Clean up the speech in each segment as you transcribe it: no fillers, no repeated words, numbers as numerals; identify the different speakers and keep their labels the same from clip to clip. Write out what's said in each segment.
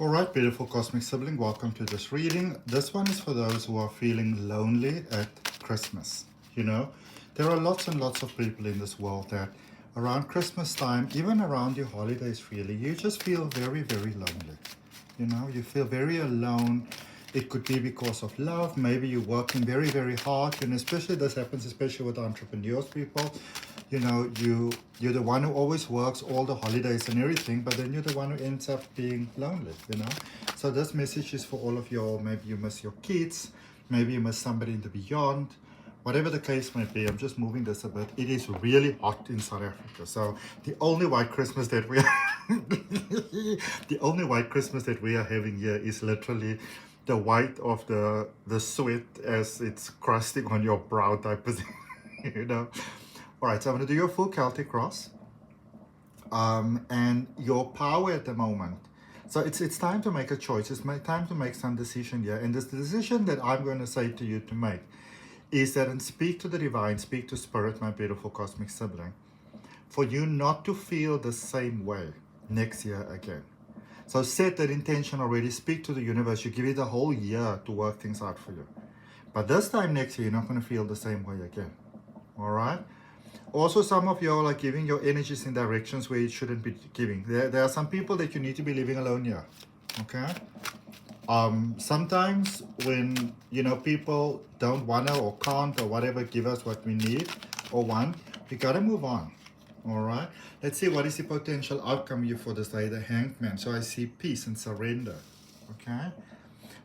Speaker 1: Alright, beautiful cosmic sibling, welcome to this reading. This one is for those who are feeling lonely at Christmas. You know, there are lots and lots of people in this world that around Christmas time, even around your holidays really, you just feel very, very lonely. You know, you feel very alone. It could be because of love. Maybe you're working very, very hard. And especially this happens, especially with entrepreneurs people. You know, you're the one who always works all the holidays and everything, but then you're the one who ends up being lonely, you know. So this message is for all of you. Maybe you miss your kids. Maybe you miss somebody in the beyond. Whatever the case may be, I'm just moving this a bit. It is really hot in South Africa. So the only white Christmas that we the only white Christmas that we are having here is literally the white of the sweat as it's crusting on your brow type of thing, you know. All right, so I'm going to do your full Celtic cross and your power at the moment. So it's time to make a choice. It's time to make some decision here. And this decision that I'm going to say to you to make is that, and speak to the divine, speak to spirit, my beautiful cosmic sibling, for you not to feel the same way next year again. So set that intention already, speak to the universe. You give it a whole year to work things out for you. But this time next year, you're not going to feel the same way again. All right? Also, some of you are giving your energies in directions where you shouldn't be giving. There are some people that you need to be leaving alone here. Okay? Sometimes when, you know, people don't want to or can't or whatever give us what we need or want, we got to move on. All right? Let's see, what is the potential outcome here for this day? The Hanged Man. So I see peace and surrender. Okay?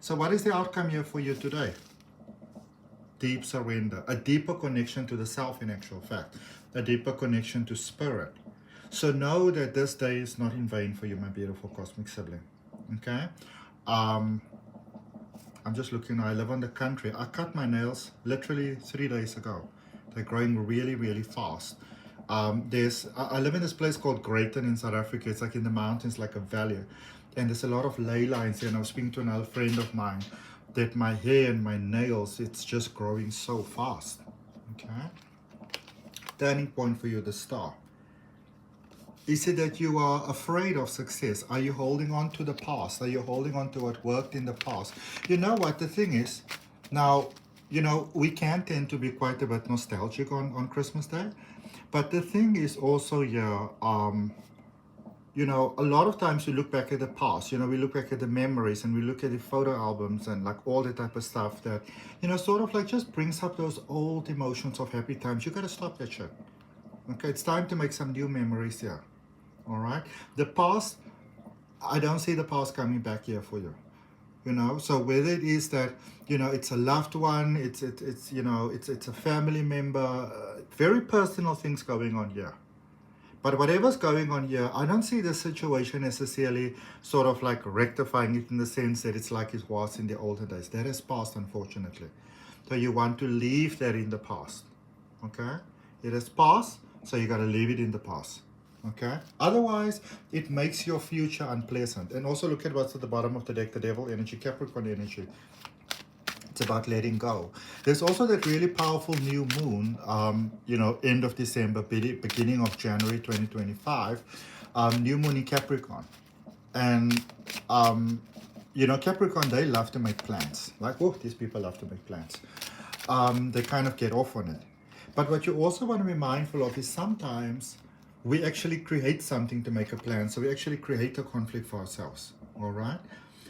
Speaker 1: So what is the outcome here for you today? Deep surrender, a deeper connection to the self in actual fact, a deeper connection to spirit. So know that this day is not in vain for you, my beautiful cosmic sibling. Okay? I'm just looking, I live in the country. I cut my nails literally 3 days ago. They're growing really, really fast. I live in this place called Greyton in South Africa. It's like in the mountains, like a valley. And there's a lot of ley lines here. And I was speaking to another friend of mine that my hair and my nails, it's just growing so fast. Okay? Turning point for you, the star. Is it that you are afraid of success? Are you holding on to the past? Are you holding on to what worked in the past? You know what the thing is? Now, you know, we can tend to be quite a bit nostalgic on Christmas Day. But the thing is also, yeah, you know, a lot of times we look back at the past, you know, we look back at the memories and we look at the photo albums and like all the type of stuff that, you know, sort of like just brings up those old emotions of happy times. You got to stop that shit. Okay, it's time to make some new memories here. All right. The past, I don't see the past coming back here for you. You know, so whether it is that, you know, it's a loved one, it's you know, it's a family member, very personal things going on here. But whatever's going on here, I don't see the situation necessarily sort of like rectifying it in the sense that it's like it was in the older days. That has passed, unfortunately. So you want to leave that in the past. Okay? It has passed, so you got to leave it in the past. Okay? Otherwise, it makes your future unpleasant. And also look at what's at the bottom of the deck, the devil energy, Capricorn energy. It's about letting go. There's also that really powerful new moon, you know, end of December, beginning of January 2025, new moon in Capricorn. And, you know, Capricorn, they love to make plans. Like, oh, these people love to make plans. They kind of get off on it. But what you also want to be mindful of is sometimes we actually create something to make a plan. So we actually create a conflict for ourselves. All right?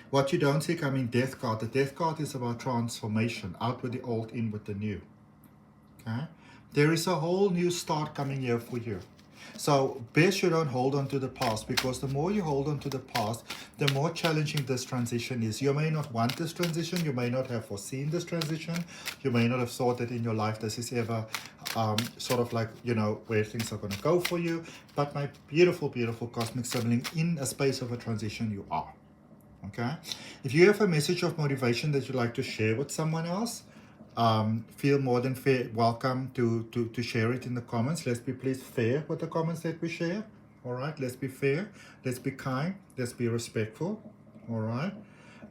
Speaker 1: What you don't see coming, death card. The death card is about transformation. Out with the old, in with the new. Okay? There is a whole new start coming here for you. So best you don't hold on to the past, because the more you hold on to the past, the more challenging this transition is. You may not want this transition. You may not have foreseen this transition. You may not have thought that in your life this is ever sort of like, you know, where things are going to go for you. But my beautiful, beautiful cosmic sibling, in a space of a transition, you are. Okay? If you have a message of motivation that you'd like to share with someone else, feel more than welcome to share it in the comments. Let's be please fair with the comments that we share. All right? Let's be fair. Let's be kind. Let's be respectful. All right?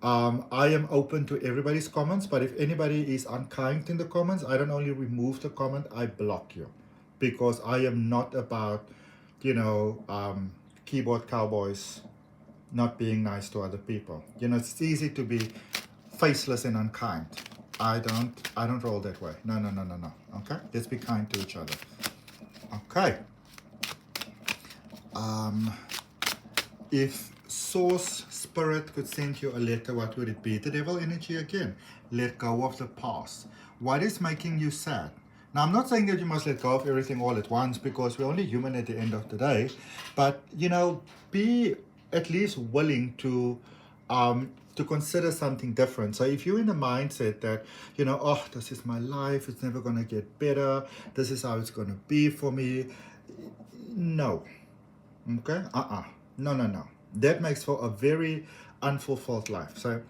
Speaker 1: I am open to everybody's comments, but if anybody is unkind in the comments, I don't only remove the comment, I block you. Because I am not about, you know, keyboard cowboys. not being nice to other people. You know, it's easy to be faceless and unkind. I don't roll that way. No. Okay, let's be kind to each other. Okay. If source spirit could send you a letter, what would it be? The devil energy again. Let go of the past. What is making you sad? Now, I'm not saying that you must let go of everything all at once, because we're only human at the end of the day. But, you know, be at least willing to consider something different. So if you're in the mindset that, you know, oh, this is my life, it's never going to get better, this is how it's going to be for me. No. Okay? No. That makes for a very unfulfilled life. So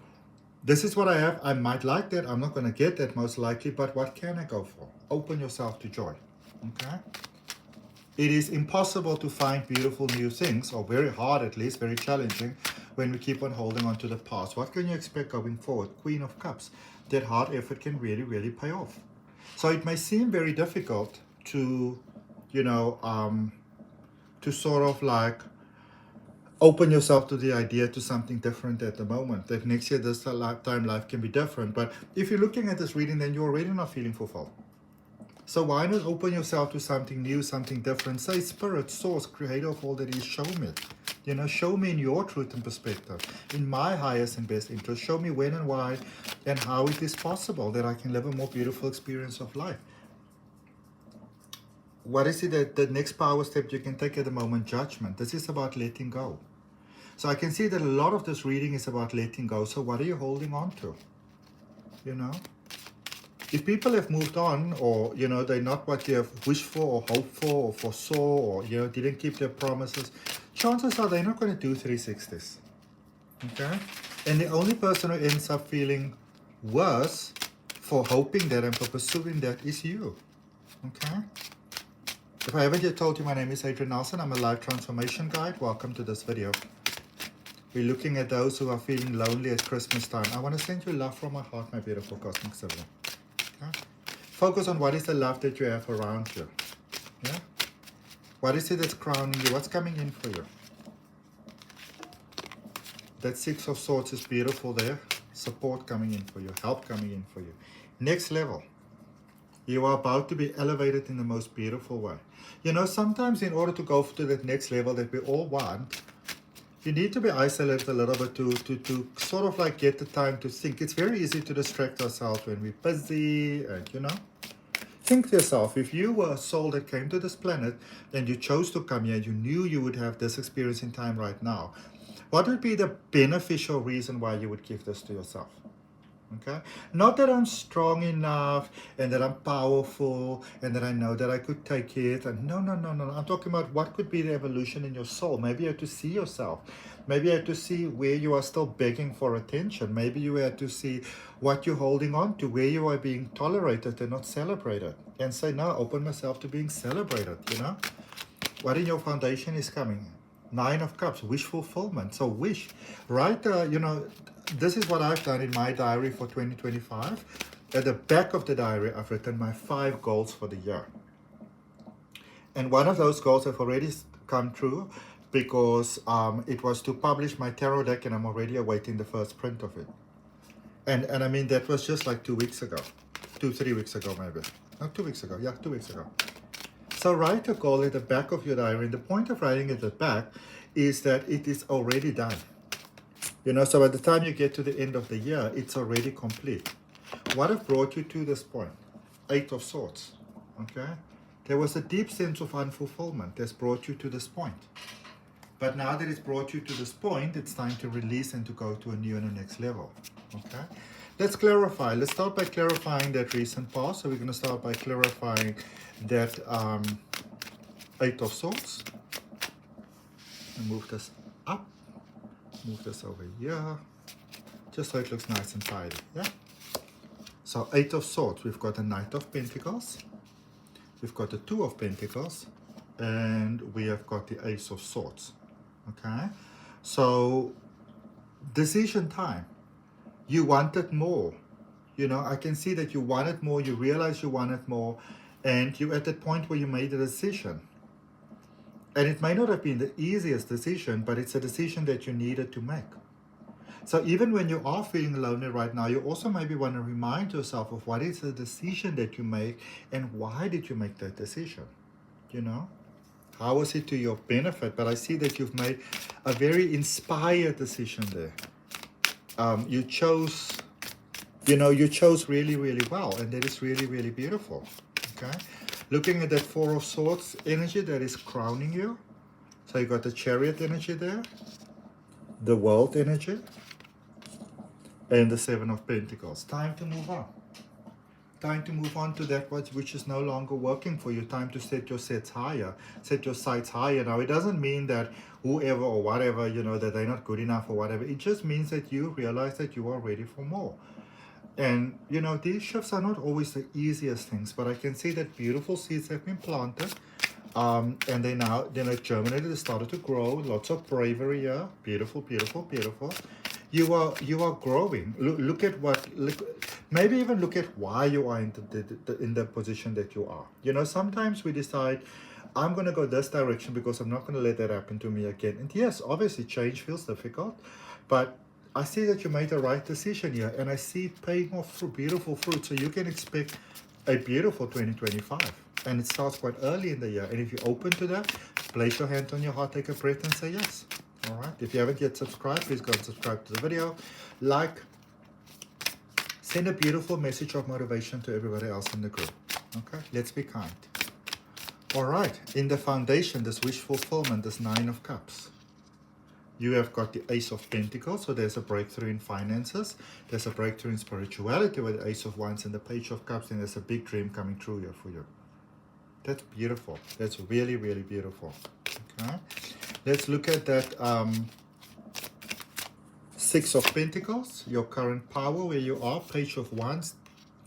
Speaker 1: this is what I have. I might like that. I'm not going to get that most likely, but what can I go for? Open yourself to joy. Okay? It is impossible to find beautiful new things, or very hard at least, very challenging, when we keep on holding on to the past. What can you expect going forward? Queen of Cups. That hard effort can really, really pay off. So it may seem very difficult to, you know, to sort of like open yourself to the idea to something different at the moment. That next year, this lifetime, life can be different. But if you're looking at this reading, then you're already not feeling fulfilled. So why not open yourself to something new, something different? Say, Spirit, Source, Creator of all that is, show me. You know, show me in your truth and perspective, in my highest and best interest. Show me when and why and how it is possible that I can live a more beautiful experience of life. What is it that the next power step you can take at the moment? Judgment. This is about letting go. So I can see that a lot of this reading is about letting go. So what are you holding on to? You know? If people have moved on, or, you know, they're not what you have wished for or hoped for or foresaw, or, you know, didn't keep their promises, chances are they're not going to do 360s. Okay? And the only person who ends up feeling worse for hoping that and for pursuing that is you. Okay? If I haven't yet told you, my name is Adrian Nelson. I'm a life transformation guide. Welcome to this video. We're looking at those who are feeling lonely at Christmas time. I want to send you love from my heart, my beautiful cosmic sibling. Okay? Focus on what is the love that you have around you. Yeah? What is it that's crowning you? What's coming in for you? That Six of Swords is beautiful there. Support coming in for you. Help coming in for you. Next level. You are about to be elevated in the most beautiful way. You know, sometimes in order to go to that next level that we all want, you need to be isolated a little bit to sort of like get the time to think. It's very easy to distract ourselves when we're busy and, you know. Think to yourself, if you were a soul that came to this planet and you chose to come here, you knew you would have this experience in time right now, what would be the beneficial reason why you would give this to yourself? Okay? Not that I'm strong enough and that I'm powerful and that I know that I could take it. And no. I'm talking about what could be the evolution in your soul. Maybe you have to see yourself. Maybe you have to see where you are still begging for attention. Maybe you have to see what you're holding on to, where you are being tolerated and not celebrated. And say, no, open myself to being celebrated, you know? What in your foundation is coming? Nine of Cups, wish fulfillment. So wish, right? You know, this is what I've done in my diary for 2025. At the back of the diary, I've written my 5 goals for the year. And one of those goals have already come true because it was to publish my tarot deck, and I'm already awaiting the first print of it. And I mean, that was just like 2 weeks ago. 3 weeks ago, maybe. No, 2 weeks ago. Yeah, 2 weeks ago. So write a goal at the back of your diary. And the point of writing at the back is that it is already done. You know, so by the time you get to the end of the year, it's already complete. What have brought you to this point? 8 of Swords. Okay? There was a deep sense of unfulfillment that's brought you to this point. But now that it's brought you to this point, it's time to release and to go to a new and a next level. Okay? Let's clarify. Let's start by clarifying that recent past. So we're going to start by clarifying that 8 of Swords. And move this up. Move this over here. Just so it looks nice and tidy. Yeah? So 8 of Swords. We've got a Knight of Pentacles. We've got the 2 of Pentacles. And we have got the Ace of Swords. Okay? So, decision time. You wanted more. You know, I can see that you wanted more. You realize you wanted more. And you're at that point where you made a decision. And it may not have been the easiest decision, but it's a decision that you needed to make. So even when you are feeling lonely right now, you also maybe want to remind yourself of what is the decision that you make and why did you make that decision, you know? How was it to your benefit? But I see that you've made a very inspired decision there. You chose, you chose really, really well, and that is really, really beautiful, okay? Looking at that Four of Swords energy that is crowning you. So you got the Chariot energy there, the World energy, and the Seven of Pentacles. Time to move on. Time to move on to that which is no longer working for you. Time to set your sights higher. Set your sights higher. Now, it doesn't mean that whoever or whatever, that they're not good enough or whatever. It just means that you realize that you are ready for more. And, these shifts are not always the easiest things, but I can see that beautiful seeds have been planted. And they now, germinated, they started to grow. Lots of bravery here. Beautiful, beautiful, beautiful. You are growing. Look at maybe even look at why you are in the position that you are. Sometimes we decide, I'm going to go this direction because I'm not going to let that happen to me again. And yes, obviously change feels difficult, but I see that you made the right decision here, and I see it paying off beautiful fruit. So you can expect a beautiful 2025. And it starts quite early in the year. And if you're open to that, place your hand on your heart, take a breath, and say yes. All right. If you haven't yet subscribed, please go and subscribe to the video. Like, send a beautiful message of motivation to everybody else in the group. Okay. Let's be kind. All right. In the foundation, this wish fulfillment, this Nine of Cups. You have got the Ace of Pentacles, so there's a breakthrough in finances. There's a breakthrough in spirituality with the Ace of Wands and the Page of Cups, and there's a big dream coming true here for you. That's beautiful. That's really, really beautiful. Okay. Let's look at that Six of Pentacles, your current power, where you are. Page of Wands,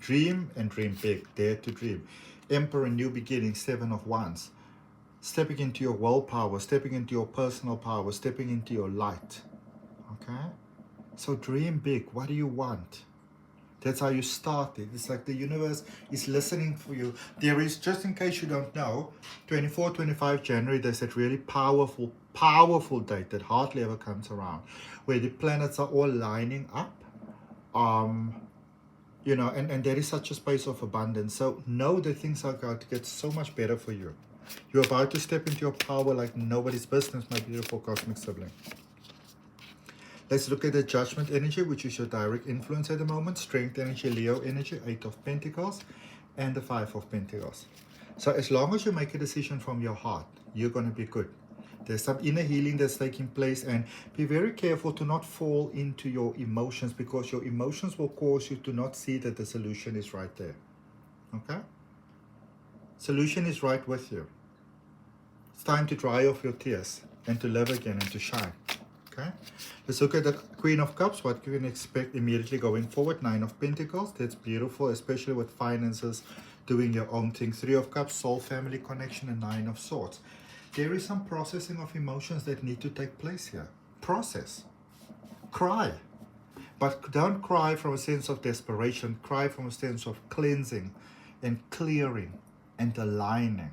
Speaker 1: dream and dream big. Dare to dream. Emperor, new beginning. Seven of Wands. Stepping into your willpower, stepping into your personal power, stepping into your light. Okay? So dream big. What do you want? That's how you start it. It's like the universe is listening for you. There is, just in case you don't know, 24, 25 January, there's that really powerful, powerful date that hardly ever comes around, where the planets are all lining up. And there is such a space of abundance. So know that things are going to get so much better for you. You're about to step into your power like nobody's business, my beautiful cosmic sibling. Let's look at the Judgment energy, which is your direct influence at the moment. Strength energy, Leo energy, Eight of Pentacles, and the Five of Pentacles. So as long as you make a decision from your heart, you're going to be good. There's some inner healing that's taking place, and be very careful to not fall into your emotions, because your emotions will cause you to not see that the solution is right there. Okay? Solution is right with you. It's time to dry off your tears and to live again and to shine. Okay, let's look at the Queen of Cups. What you can expect immediately going forward. Nine of Pentacles. That's beautiful, especially with finances, doing your own thing. Three of Cups, soul family connection, and Nine of Swords. There is some processing of emotions that need to take place here. Process. Cry. But don't cry from a sense of desperation. Cry from a sense of cleansing and clearing and aligning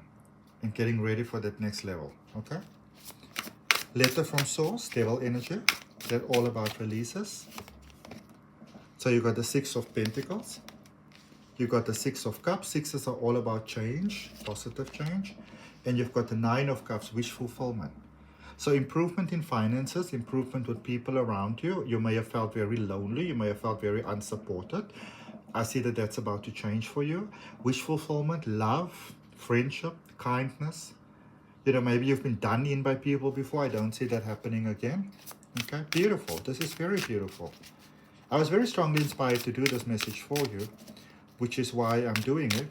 Speaker 1: and getting ready for that next level. Okay? Letter from Source, Devil energy. They're all about releases. So you got the Six of Pentacles. You got the Six of Cups. Sixes are all about change, positive change. And you've got the Nine of Cups, wish fulfillment. So improvement in finances, improvement with people around you. You may have felt very lonely. You may have felt very unsupported. I see that that's about to change for you. Wish fulfillment, love, friendship, kindness. Maybe you've been done in by people before. I don't see that happening again. Okay, beautiful. This is very beautiful. I was very strongly inspired to do this message for you, which is why I'm doing it.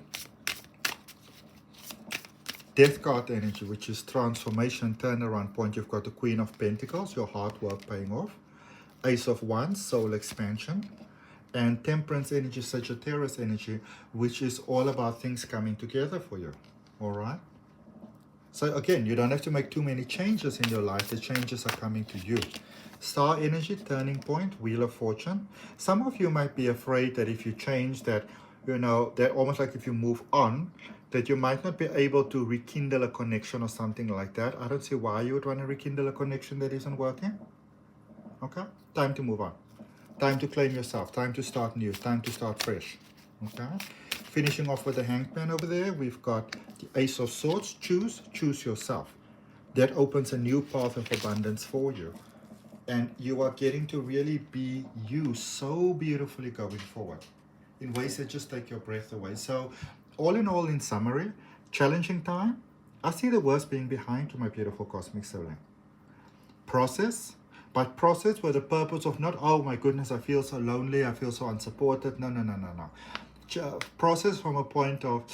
Speaker 1: Death card energy, which is transformation, turnaround point. You've got the Queen of Pentacles, your hard work paying off. Ace of Wands, soul expansion. And Temperance energy, Sagittarius energy, which is all about things coming together for you. All right? So again, you don't have to make too many changes in your life. The changes are coming to you. Star energy, turning point, Wheel of Fortune. Some of you might be afraid that if you change that, you know, that almost like if you move on, that you might not be able to rekindle a connection or something like that. I don't see why you would want to rekindle a connection that isn't working. Okay? Time to move on. Time to claim yourself. Time to start new. Time to start fresh. Okay? Finishing off with the Hangman over there, we've got the Ace of Swords. Choose yourself. That opens a new path of abundance for you. And you are getting to really be you so beautifully going forward in ways that just take your breath away. So all in all, in summary, challenging time. I see the worst being behind to my beautiful cosmic sibling. Process, but process with the purpose of not, oh my goodness, I feel so lonely, I feel so unsupported. No, no, no, no, no. Process from a point of,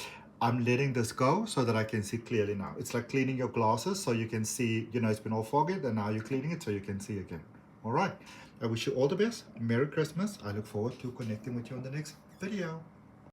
Speaker 1: I'm letting this go so that I can see clearly now. It's like cleaning your glasses so you can see, you know, it's been all foggy, and now you're cleaning it so you can see again. All right. I wish you all the best. Merry Christmas. I look forward to connecting with you on the next video.